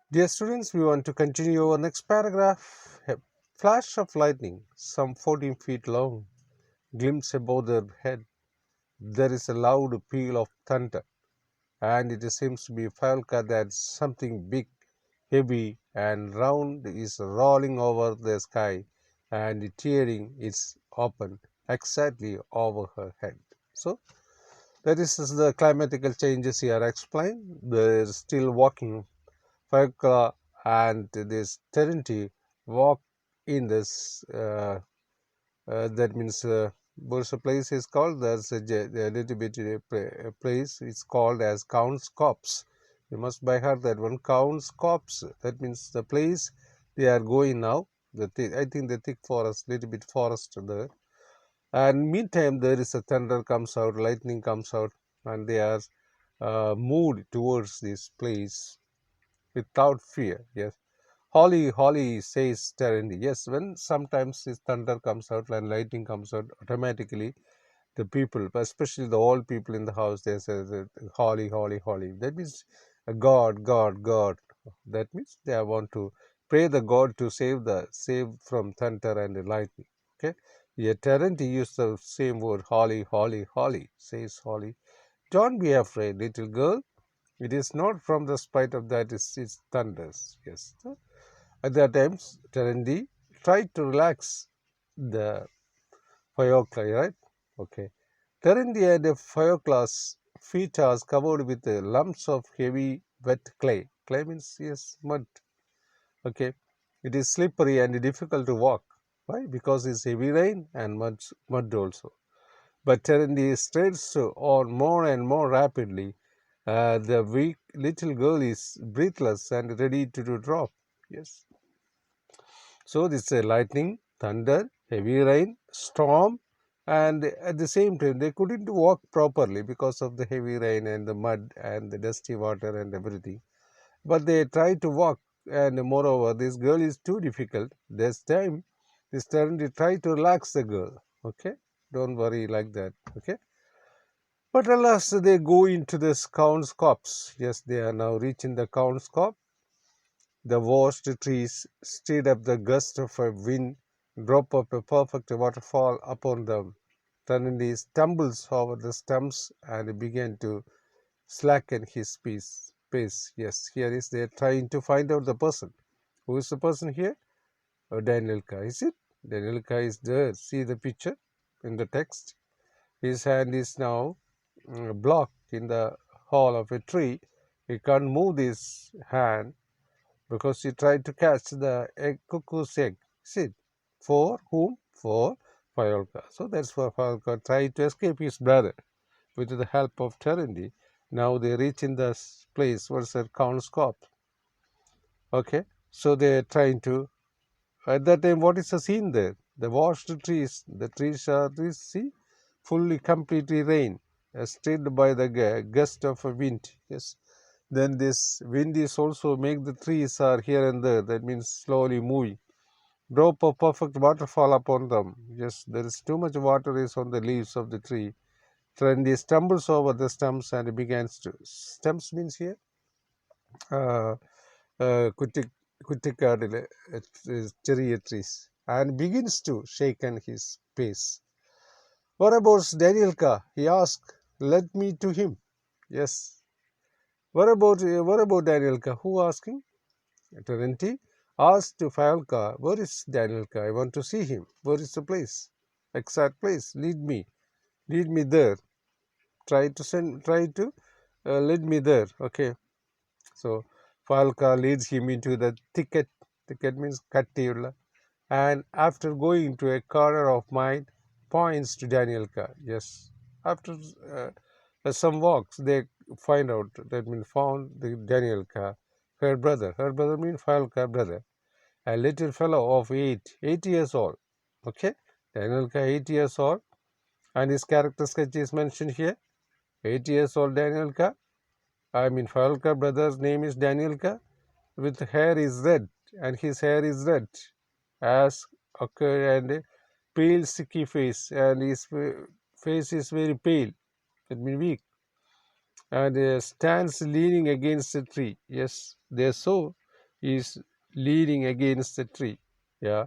Dear students, we want to continue our next paragraph. A flash of lightning, some 14 feet long, glints above their head. There is a loud peal of thunder, and it seems to be Falca that something big, heavy, and round is rolling over the sky and tearing its open exactly over her head. So, that is the climatical changes here explained. There is still walking Falca and this Terenti walk in this. That means what's the place is called? There's a little bit a place. It's called as Count's Copse. You must by heart that one Count's Copse. That means the place they are going now. I think the thick forest, little bit forest there. And meantime, there is a thunder comes out, lightning comes out, and they are moved towards this place without fear. Yes. Holly, Holly, says Terendi. Yes, when sometimes this thunder comes out and lightning comes out, automatically the people, especially the old people in the house, they say that Holly, Holly, Holly. That means God, God, God. That means they want to pray the God to save from thunder and lightning. Okay. Yet Terendi used the same word, Holly, Holly, Holly, says Holly. Don't be afraid, little girl. It is not from the spite of that it thunders. Yes. So, at that time, Terendi tried to relax the Phyocla, right? Okay. Terendi had a Phyocla's feet are covered with lumps of heavy wet clay. Clay means, yes, mud. Okay. It is slippery and difficult to walk. Why? Because it's heavy rain and mud also. But Terendi strides on more and more rapidly. The weak little girl is breathless and ready to drop. Yes. So this is lightning, thunder, heavy rain, storm, and at the same time they couldn't walk properly because of the heavy rain and the mud and the dusty water and everything. But they tried to walk, and moreover, this girl is too difficult. This time they try to relax the girl. Okay, don't worry like that. Okay. But alas, they go into the Count's copse. Yes, they are now reaching the Count's copse. The vast trees stirred up the gust of a wind, drop up a perfect waterfall upon them. Suddenly stumbles over the stumps and began to slacken his pace. Yes, here is they trying to find out the person. Who is the person here? Danielka, is it? Danielka is there. See the picture in the text. His hand is now blocked in the hole of a tree. He can't move his hand because he tried to catch the cuckoo's egg. See, for whom? For Fayolka. So that's why Fayolka tried to escape his brother with the help of Terendi. Now they reach in this place, what's that, Count's Cop. Okay, so they're trying to. At that time, what is the scene there? The washed trees. The trees are, this, see, fully, completely rain, stirred by the gust of a wind. Yes. Then this wind is also make the trees are here and there. That means slowly moving. Drop of perfect waterfall upon them. Yes, there is too much water is on the leaves of the tree. Trendy stumbles over the stumps and begins to. Stumps means here uh, കുറ്റി കുറ്റിക്കാടിലെ ചെറിയ trees and begins to shaken his pace. What about Danielka? He asked. Let me to him. Yes. What about Danielka? Who asking? Terenti asked to Falca, where is Danielka? I want to see him. Where is the place? Exact place. Lead me there. Try to lead me there. Okay. So Falca leads him into the thicket. Thicket means kattiyulla. And after going to a corner of mine, points to Danielka. Yes. After some walks, they find out that means found the Danielka, her brother. Her brother means Falca brother, a little fellow of 8 years old. Okay, Danielka 8 years old, and his character sketch is mentioned here. 8 years old Danielka. I mean Falca brother's name is Danielka. With hair is red, and his hair is red, as occur and pale, sicky face, and his face is very pale. It means weak, and stands leaning against a tree. Yes, they saw. He is leaning against the tree. Yeah,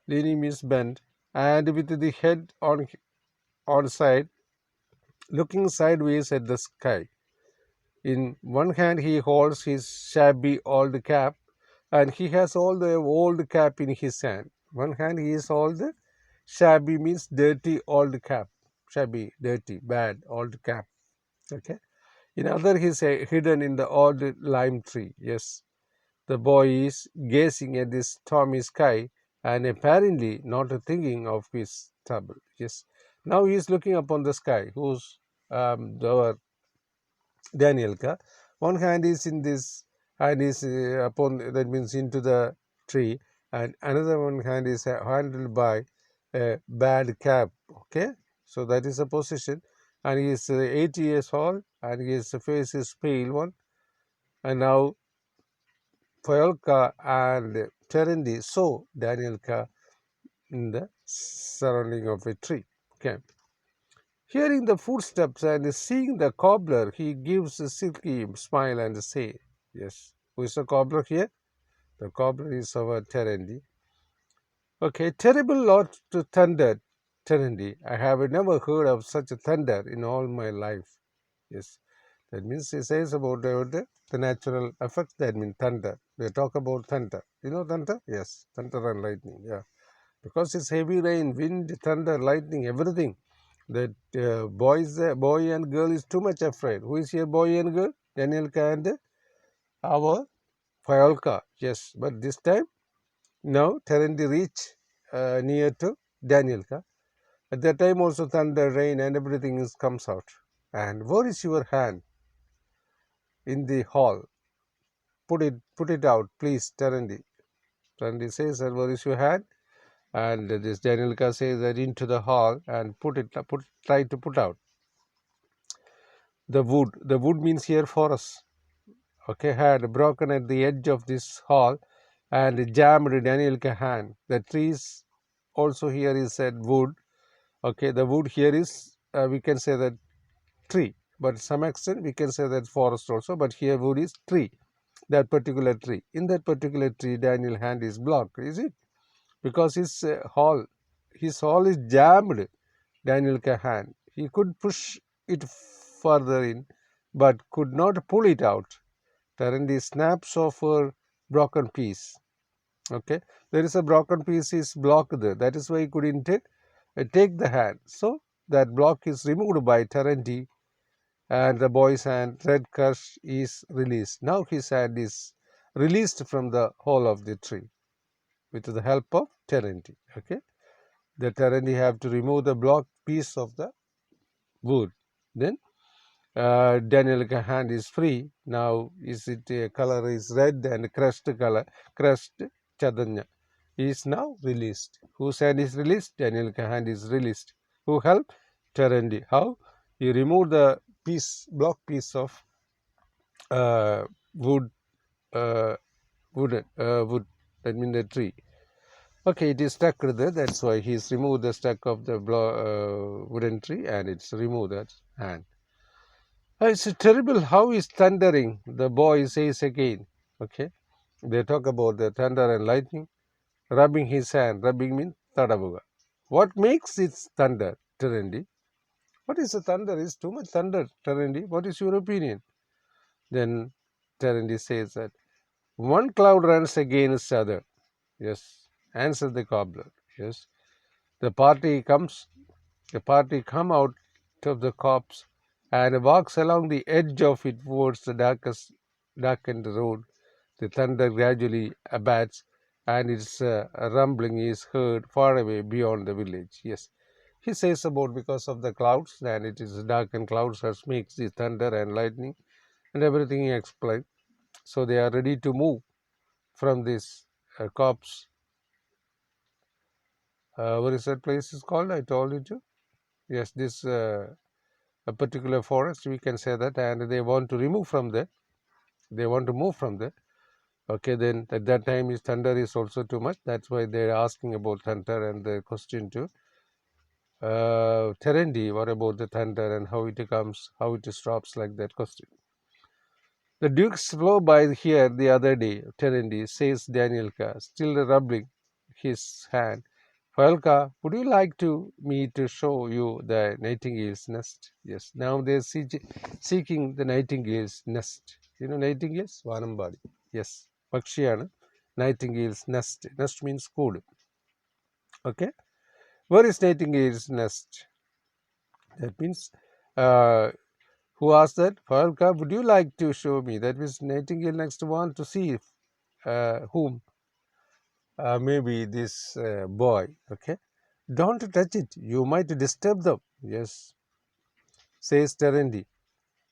leaning means bent, and with the head on side, looking sideways at the sky. In one hand, he holds his shabby old cap, and he has all the old cap in his hand. One hand, he is all the shabby means dirty old cap, shabby, dirty, bad old cap. Okay. In other, he is hidden in the old lime tree. Yes, the boy is gazing at this stormy sky and apparently not thinking of his trouble. Yes, now he is looking upon the sky. Who's our Danielka? One hand is in this hand is upon, that means into the tree, and another one hand is handled by a bad cap. Okay, so that is a position, and he is 80 years old, and his face is pale one, and now Fayolka and Terendi saw Danielka in the surrounding of a tree. Okay. Hearing the footsteps and seeing the cobbler, he gives a silky smile and say, yes, who is the cobbler here? The cobbler is our Terendi. Okay, terrible lot to thunder, Terendi. I have never heard of such a thunder in all my life. Yes, that means he says about the natural effects, that means thunder. They talk about thunder. You know thunder? Yes, thunder and lightning. Yeah, because it's heavy rain, wind, thunder, lightning, everything. That boy and girl is too much afraid. Who is here, boy and girl? Danielka and our Fayolka. Yes, but this time now Terendi reach near to Danielka. At that time also thunder, rain, and everything comes out. And where is your hand in the hall? Put it out, please, Terendi. Terendi says that where is your hand? And this Danielka says that into the hall and try to put out the wood. The wood means here forest. Okay, had broken at the edge of this hall and jammed Danielka hand. The trees also here is said wood. Okay, the wood here is we can say that tree, but to some extent we can say that forest also. But here wood is tree. That particular tree. In that particular tree, Daniel hand is blocked. Is it? Because his hall is jammed. Daniel hand. He could push it further in, but could not pull it out. Terendi snaps off a broken piece. Okay, there is a broken piece is blocked there. That is why he couldn't take the hand. So that block is removed by Terendi, and the boy's hand, Red Kirsch, is released. Now his hand is released from the hole of the tree with the help of Terendi. Okay, the Terendi have to remove the blocked piece of the wood. Then Daniel hand is free. Now is it color is red and crushed color, crushed Chadanya is now released. Whose hand is released? Daniel hand is released. Who helped? Terendi. How? He removed the block piece of wood, uh, wood, that means the tree. Okay, it is stuck there. That's why he's removed the stuck of the wooden tree, and it's removed that hand. It's terrible how is thundering, the boy says again. Okay, they talk about the thunder and lightning, rubbing his hand. Rubbing means tadabuga. What makes it thunder, Terendi? What is the thunder? Is too much thunder, Terendi? What is your opinion? Then Terendi says that one cloud runs against other. Yes, answer the cobbler. Yes, the party come out of the copse and walks along the edge of it towards the darkened road. The thunder gradually abates, and its rumbling is heard far away beyond the village. Yes, he says about because of the clouds, and it is darkened clouds that makes the thunder and lightning and everything he explained. So they are ready to move from this copse. What is that place is called? I told you to. Yes, this a particular forest, we can say that, and they want to remove from there. They want to move from there. Okay, then at that time is thunder is also too much. That's why they're asking about thunder, and the question to Terendi, what about the thunder and how it comes, how it stops, like that question. The dukes flew by here the other day, Terendi, says Danielka, still rubbing his hand. Falka, would you like me to show you the nightingale's nest? Yes, now they're seeking the nightingale's nest. You know nightingales? Vanambadi. Yes, Pakshiyana, nightingale's nest. Nest means school. Okay, where is nightingale's nest? That means, uh, who asked that? Falka, would you like to show me? That means nightingale next want to see if, whom? Maybe this boy. Okay, don't touch it. You might disturb them. Yes, says Terendi,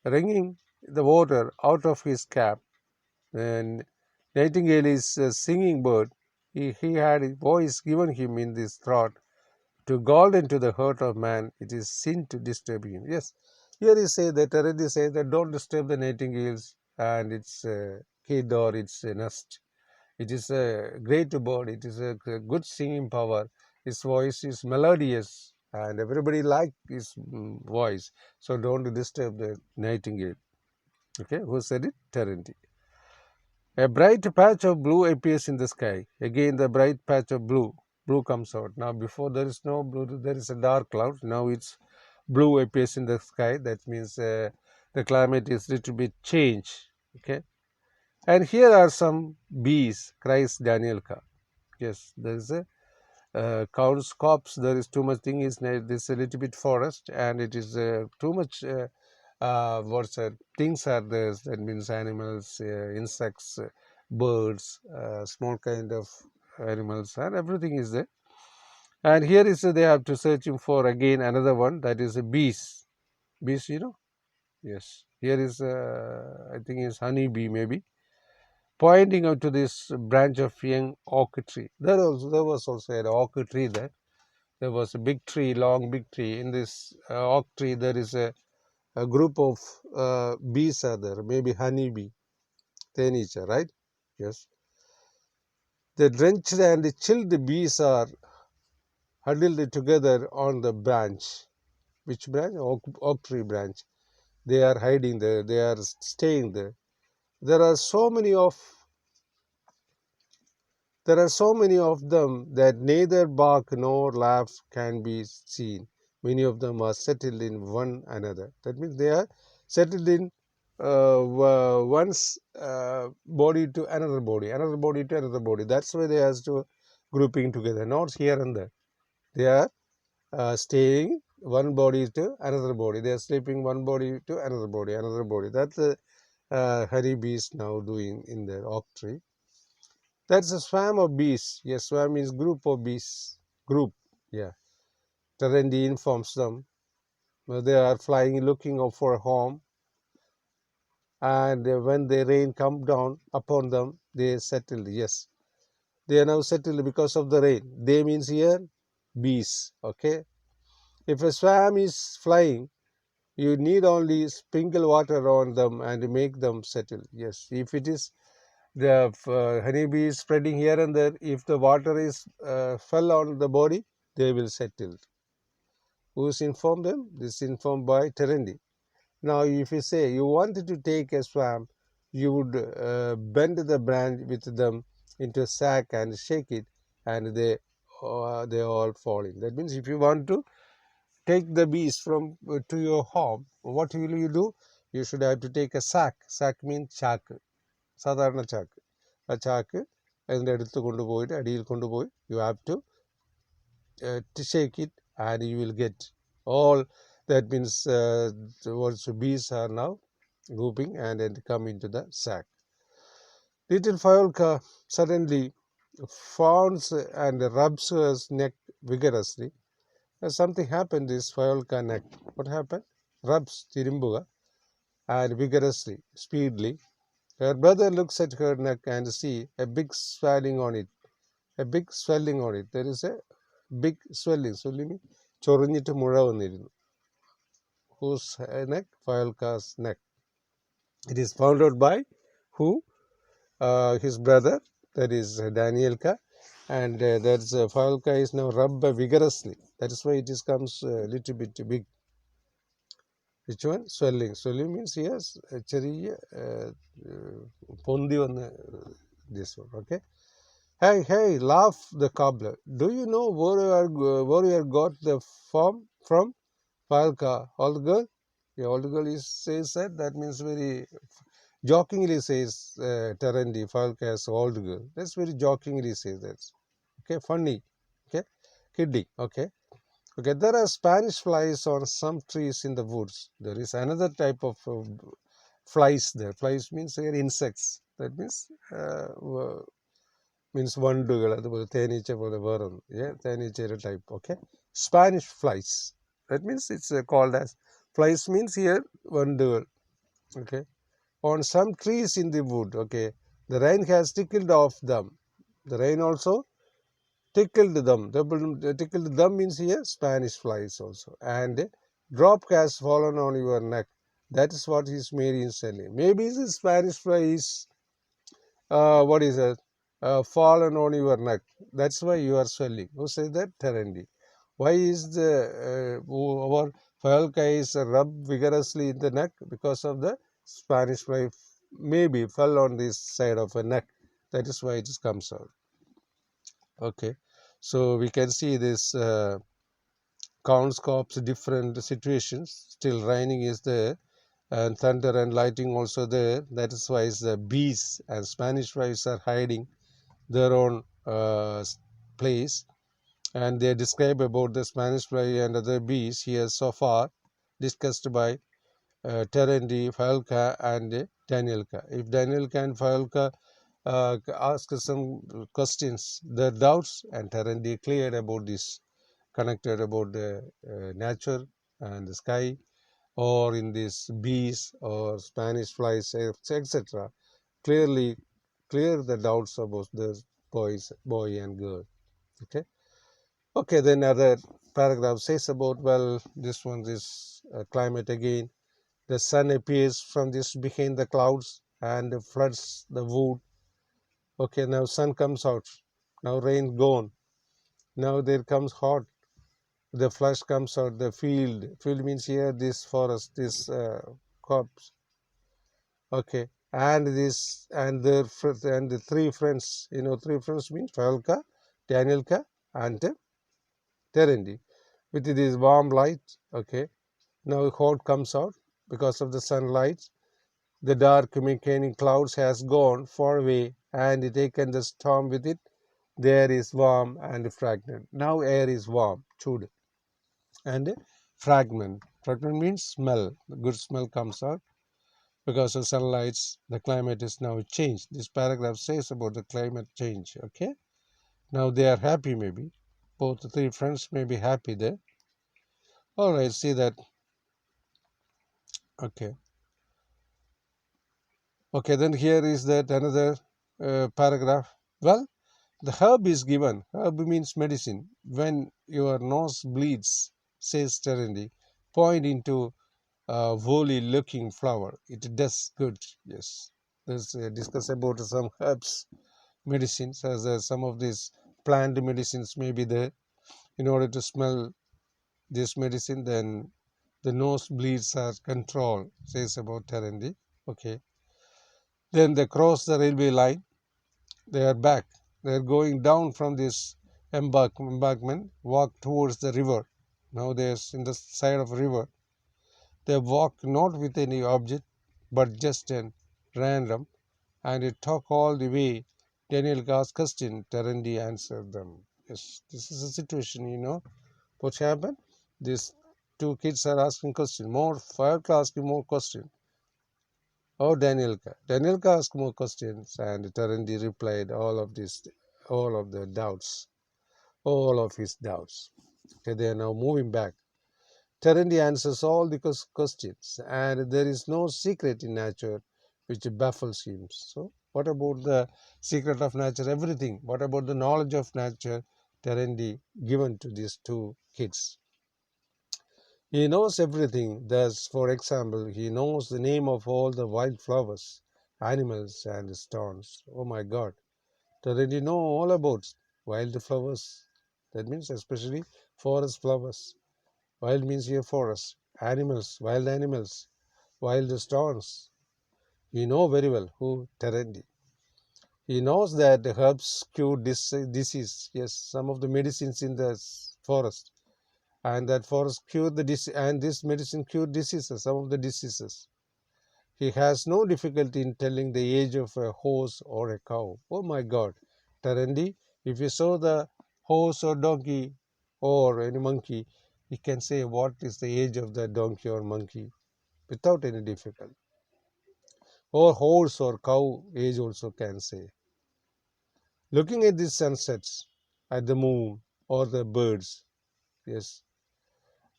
wringing the water out of his cap. And nightingale is a singing bird. He had his voice given him in this throat. To gall into the heart of man, it is sin to disturb him. Yes, here he say that Terendi says that don't disturb the nightingales and its kid or its nest. It is a great bird. It is a good singing power. His voice is melodious, and everybody like his voice. So don't disturb the nightingale. Okay, who said it? Terendi. A bright patch of blue appears in the sky. Again, the bright patch of blue. Blue comes out. Now, before there is no blue, there is a dark cloud. Now it's blue appears in the sky. That means the climate is little bit changed. Okay. And here are some bees, cries Danielka. Yes, there is a counts copse. There is too much thing. Is this a little bit forest, and it is too much. What's things are there? That means animals, insects, birds, small kind of animals, and everything is there. And here is they have to searching for again another one, that is a bees. Bees, you know? Yes. Here is I think is honey bee maybe, pointing out to this branch of young oak tree. There was also an oak tree there. There was a big tree, long big tree. In this oak tree, there is a group of bees are there, maybe honey bee, Tenica, right? Yes. The drenched and chilled bees are huddled together on the branch. Which branch? Oak tree branch. They are hiding there. They are staying there. There are so many of them that neither bark nor laugh can be seen. Many of them are settled in one another. That means they are settled in one's body to another body to another body. That's why they are to grouping together, not here and there. They are staying one body to another body. They are sleeping one body to another body, another body. That's the honeybees now doing in the oak tree. That's a swarm of bees. Yes, swarm means group of bees. Group, yeah. Terendi informs them. They are flying, looking for a home. And when the rain come down upon them, they settle. Yes, they are now settled because of the rain. They means here bees. Okay. If a swarm is flying, you need only sprinkle water on them and make them settle. Yes, if it is the honeybee is spreading here and there, if the water is fell on the body, they will settle. Who's informed them? This is informed by Terendi. Now, if you say you wanted to take a swarm, you would bend the branch with them into a sack and shake it, and they all fall in. That means if you want to take the bees from to your home, what will you do? You should have to take a sack. Sack means ചാക്ക്, സാധാരണ ചാക്ക്. ആ ചാക്ക് അതിൻ്റെ അടുത്ത് കൊണ്ടുപോയിട്ട് അടിയിൽ കൊണ്ടുപോയി you have to shake it, and you will get all. That means bees are now grouping and come into the sack. Little Fayolka suddenly fawns and rubs her neck vigorously. Something happened this Fayolka neck. What happened? Rubs Tirumbuga and vigorously, speedily. Her brother looks at her neck and see a big swelling on it. A big swelling on it. There is a big swelling. Swelling ചൊറിഞ്ഞിട്ട് മുഴ വന്നിരുന്നു. Whose neck? Fayolka's neck. It is found out by who? His brother, that is Danielka, and that's Fayolka is now rubbed vigorously. That is why it comes a little bit big. Which one? Swelling. Swelling means yes, ചെറിയ പൊന്തി വന്ന് this one. Okay. Hey, hey, laugh the cobbler. Do you know where you are got the form from? Falca, old girl. Yeah, old girl is says that. That means very jokingly says Terendi. Falca as old girl. That's very jokingly says that. Okay, funny. Okay, kidding. Okay. Okay, there are Spanish flies on some trees in the woods. There is another type of flies there. Flies means here insects. That means വണ്ടുകൾ അതുപോലെ തേനീച്ച പോലെ വേറൊന്ന് തേനീച്ചയുടെ type. Okay, Spanish flies. That means it's called as flies means here വണ്ടുകൾ. Okay, on some trees in the wood. Okay, the rain has tickled off them. The rain also tickled them. Tickled them means here Spanish flies also. And drop has fallen on your neck. That is what is made instantly. Maybe the Spanish fly is what is it? Fallen on your neck. That's why you are swelling. Who says that? Terendi. Why is our falca is rubbed vigorously in the neck? Because of the Spanish fly maybe fell on this side of a neck. That is why it comes out. Okay. So we can see this Cornscopes different situations. Still raining is there and thunder and lightning also there. That is why the bees and Spanish flies are hiding their own place, and they describe about the Spanish fly and other bees here so far discussed by Terendi, Falca and Danielka. If Danielka and Falca ask some questions, their doubts, and Terendi cleared about this, connected about the nature and the sky, or in these bees or Spanish flies, etc. Clearly clear the doubts about the boy and girl. Okay. Okay, then other paragraph says about, well, this one is climate again. The sun appears from this behind the clouds and floods the wood. Okay, now sun comes out. Now rain gone. Now there comes hot. The flush comes out. The field. Field means here this forest, this crops. Okay, and this and the three friends. You know, three friends means Falca, Danielka, and Terendi. With this warm light. Okay, now hot comes out because of the sunlight. The dark mechanic clouds has gone far away and taken the storm with it. The air is warm and fragrant. Now air is warm, chud, and fragment. Fragment means smell. The good smell comes out because of sunlight. The climate is now changed. This paragraph says about the climate change. Okay. Now they are happy maybe. Both the three friends may be happy there. All right. See that. Okay. Okay. Then here is that another paragraph. Well, the herb is given. Herb means medicine. When your nose bleeds, says Terendi, point into a woolly looking flower. It does good. Yes. Let's discuss about some herbs, medicines, as some of these plant medicines may be there. In order to smell this medicine, then the nose bleeds are controlled, says about Terendi. Okay. Then they cross the railway line. They are back. They are going down from this embankment, walk towards the river. Now they are in the side of river. They walk not with any object, but just at random, and they talk all the way. Daniel asked question. Terendi answered them. Yes, this is a situation, you know. What happened? These two kids are asking question. More, Falca asking more question. Oh, Danielka. Danielka asked more questions, and Terendi replied all of this, all of the doubts, all of his doubts. Okay, they are now moving back. Terendi answers all the questions, and there is no secret in nature which baffles him. So, what about the secret of nature? Everything. What about the knowledge of nature? Terendi given to these two kids. He knows everything. Thus, for example, he knows the name of all the wild flowers, animals, and stones. Oh my God. Terendi know all about wild flowers. That means especially forest flowers. Wild means here forest. animals, wild stones. You know very well who Terendi. He knows that the herbs cure disease. Yes, some of the medicines in the forest, and that forest cure the disease, and this medicine cure diseases, some of the diseases. He has no difficulty in telling the age of a horse or a cow. Oh my God, Terendi, if you saw the horse or donkey or any monkey, he can say what is the age of the donkey or monkey without any difficulty. Or horse or cow age also can say. Looking at these sunsets, at the moon or the birds, yes,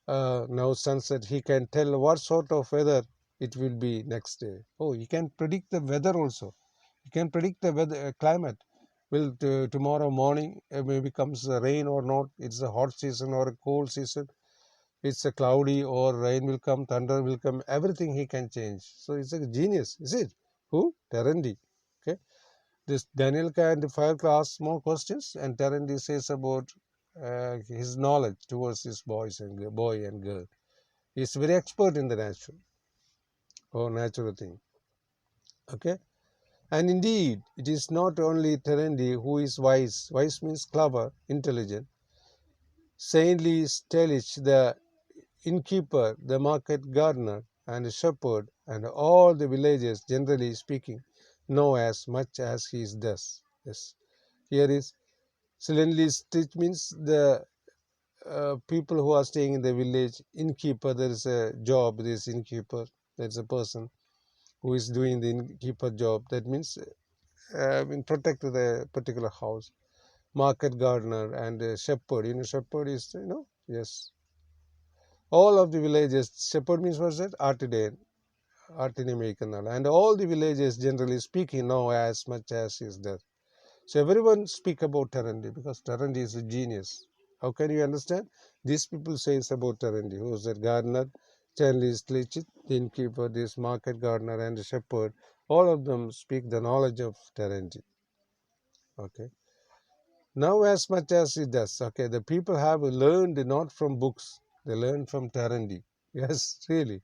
now sunset, he can tell what sort of weather it will be next day. Oh, he can predict the weather also. He can predict the weather, climate. Will tomorrow morning maybe comes rain or not? It's a hot season or a cold season. It's a cloudy or rain will come, thunder will come. Everything he can change. So it's a genius, is it? Who? Terendi. Okay. This Daniel and Firecraft asks more questions, and Terendi says about his knowledge towards his boy and girl. He is very expert in the natural thing. Okay, and indeed, it is not only Terendi who is wise. Wise means clever, intelligent. Saintly Stelich, the innkeeper, the market gardener, and the shepherd, and all the villagers, generally speaking, know as much as he does. Yes, here is Silently Stitch means the people who are staying in the village. Innkeeper, there is a job. There is innkeeper. There is a person who is doing the innkeeper job. That means protect the particular house. Market gardener and shepherd. Shepherd is yes. All of the villages. Shepherd means what's that? Artisan. And all the villages, generally speaking, know as much as is there. So everyone speak about Terendi because Terendi is a genius. How can you understand? These people say about Terendi, who is the gardener, Stanley Stlichit, the innkeeper, this market gardener and the shepherd. All of them speak the knowledge of Terendi. Okay. Now as much as it does, okay, the people have learned not from books, they learn from Terendi. Yes, really.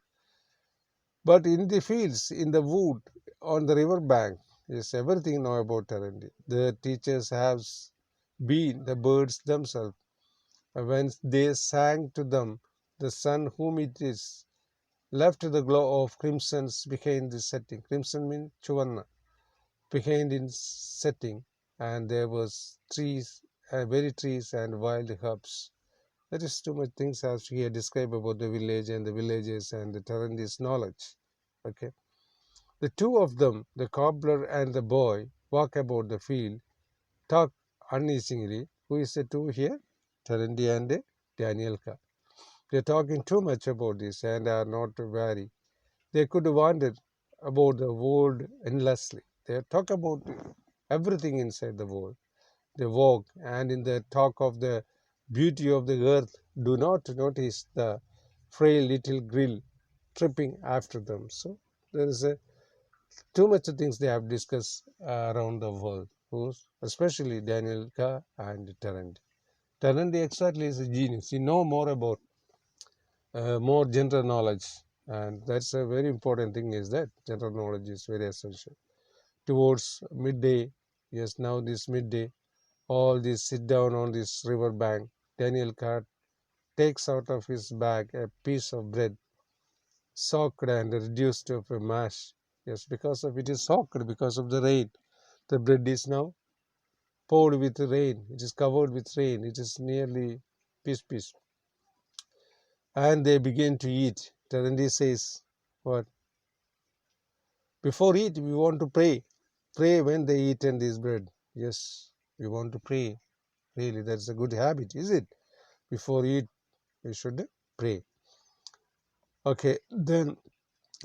But in the fields, in the wood, on the river bank, yes, everything know about Terendi. The teachers have been the birds themselves. When they sang to them, the sun whom it is left the glow of crimsons behind the setting. Crimson means chuvanna, behind in setting, and there was trees, very trees and wild herbs. That is too much things as here describe about the village and the villages and the Terendi's knowledge. Okay. The two of them, the cobbler and the boy, walk about the field, talk uneasily. Who is the two here? Terendi and Danielka. They are talking too much about this and are not wary. They could wander about the world endlessly. They talk about everything inside the world. They walk and in the talk of the beauty of the earth do not notice the frail little grill tripping after them. So there is too much things they have discussed around the world, especially Daniel Ka and Tarandi. Tarandi exactly is a genius. He know more about more general knowledge, and that's a very important thing. Is that general knowledge is very essential. Towards midday, yes, now this midday, all this sit down on this river bank. Daniel Ka takes out of his bag a piece of bread, soaked and reduced to a mash. Yes, because of it is soaked because of the rain. The bread is now poured with rain. It is covered with rain. It is nearly piece. And they begin to eat. Tarandi says, what? Before eat, we want to pray. Pray when they eat and this bread. Yes, we want to pray. Really, that's a good habit, is it? Before eat, we should pray. Okay, then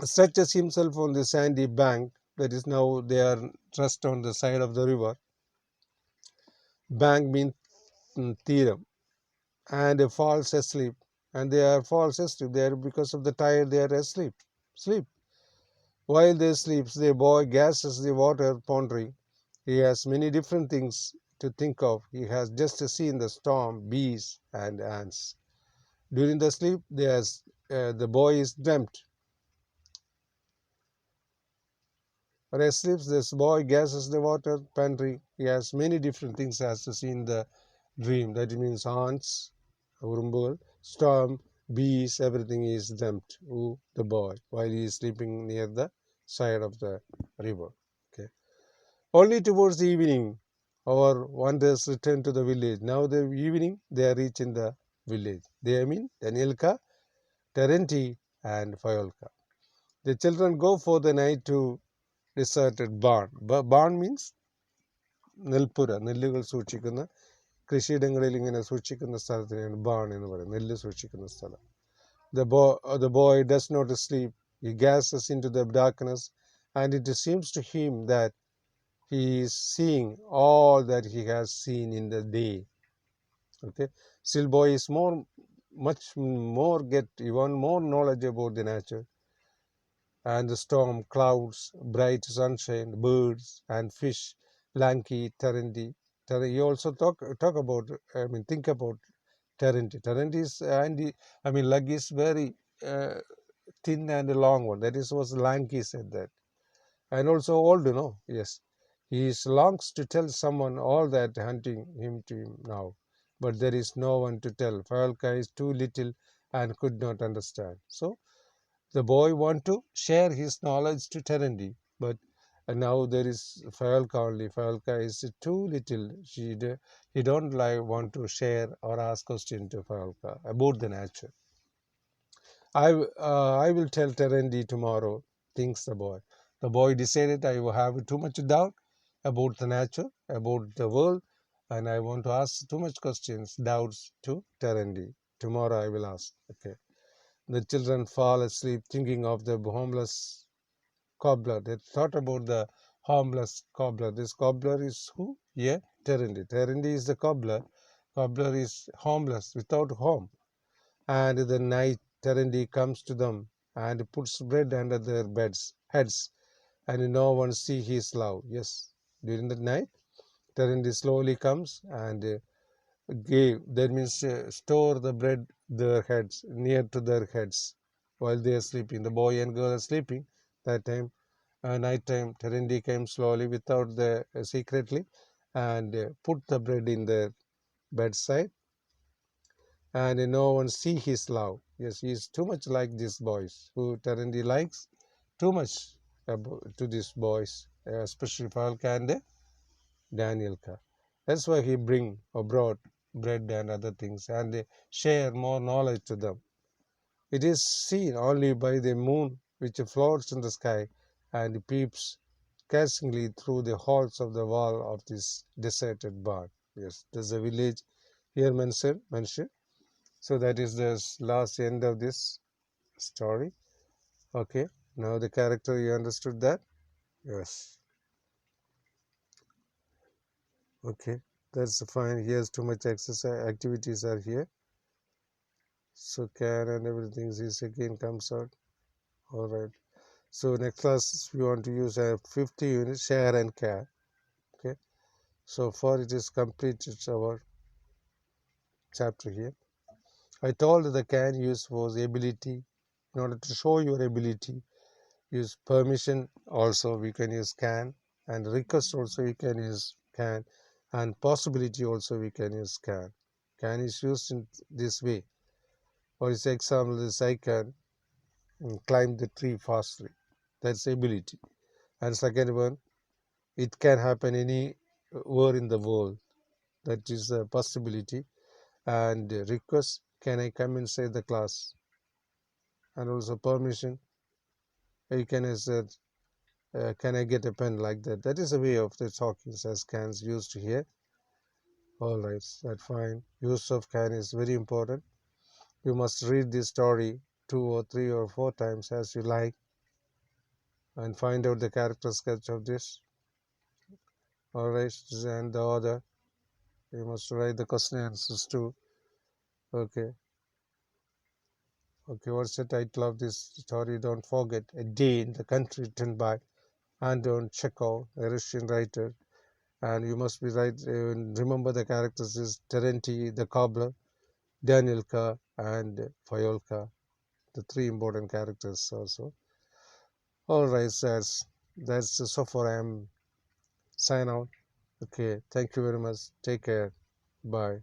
stretches himself on the sandy bank. That is now they are trust on the side of the river. Bank means Tiram, and falls asleep. And they are falls asleep. They are because of the tired. They are asleep. Sleep. While they sleep, the boy gasses the water, pondering. He has many different things to think of. He has just seen the storm, bees, and ants. During the sleep, they are the boy is dreamt. But as sleeps, this boy gasses the water pantry. He has many different things as to see in the dream. That means ants, urumbugal, storm, bees, everything is dreamt. Who? The boy, while he is sleeping near the side of the river. Okay. Only towards the evening, our wanderers return to the village. Now the evening, they are reaching the village. They mean Danielka, Terenti, and Fayolka. The children go for the night to deserted barn. Barn means നെൽപ്പുര, നെല്ലുകൾ സൂക്ഷിക്കുന്ന കൃഷിയിടങ്ങളിൽ ഇങ്ങനെ സൂക്ഷിക്കുന്ന സ്ഥലത്തിനാണ് barn എന്ന് പറയുന്നത്, നെല്ല് സൂക്ഷിക്കുന്ന സ്ഥലം. The boy does not sleep. He gazes into the darkness, and it seems to him that he is seeing all that he has seen in the day. Okay, still boy is much more get even more knowledge about the nature and the storm, clouds, bright sunshine, birds and fish, Lanky, Terendi. You also talk about, think about Terendi. Terendi is, leg is very thin and a long one. That is what Lanky said that. And also old, yes. He longs to tell someone all that hunting him to him now. But there is no one to tell. Falka is too little and could not understand. So the boy want to share his knowledge to Terendi, but now there is Fayolka only. Fayolka is too little. He don't want to share or ask question to Fayolka about the nature. I will tell Terendi tomorrow, thinks the boy. The boy decided I will have too much doubt about the nature, about the world, and I want to ask too much questions, doubts to Terendi. Tomorrow I will ask. Okay. The children fall asleep thinking of the homeless cobbler. They thought about the homeless cobbler. This cobbler is who? Yeah, Terendi. Terendi is the cobbler. Cobbler is homeless, without home. And the night, Terendi comes to them and puts bread under their heads, and no one see his love. Yes, during the night, Terendi slowly comes and that means store the bread their heads, near to their heads, while they are sleeping. The boy and girl are sleeping. That time, night time, Terendi came slowly without the secretly and put the bread in their bedside, and no one see his love. Yes, he is too much like these boys who Terendi likes too much to these boys, especially Falka and Danielka. That's why he brought bread and other things, and they share more knowledge to them. It is seen only by the moon which floats in the sky and peeps castingly through the holes of the wall of this deserted barn. Yes, there's a village here mentioned. So that is the last end of this story. Okay, now the character, you understood that? Yes. Okay, that's fine. Here's too much exercise activities are here. So can and everything is again comes out. All right. So next class we want to use a 50 unit share and care. Okay. So for it is completed our chapter here. I told the can use was ability. In order to show your ability, use permission. Also we can use can, and request also we can use can, and possibility also we can use can. Can is used in this way. For example, this I can climb the tree fastly. That's ability. And second one, it can happen anywhere in the world. That is a possibility. And request, can I come inside the class? And also permission, you can say, can I get a pen, like that. That is a way of the talking as cans used here. All right, that's fine. Use of can is very important. You must read this story 2 or 3 or 4 times as you like, and find out the character sketch of this. All right, and the other, you must write the question answers too. Okay. Okay, what's the title of this story? Don't forget. A Day in the Country, written by Anton Chekhov, a Russian writer. And you must be right. Remember the characters is Terenti, the cobbler, Danielka, and Fayolka. the three important characters also. All right, that's so far. I'm sign out. Okay, thank you very much. Take care. Bye.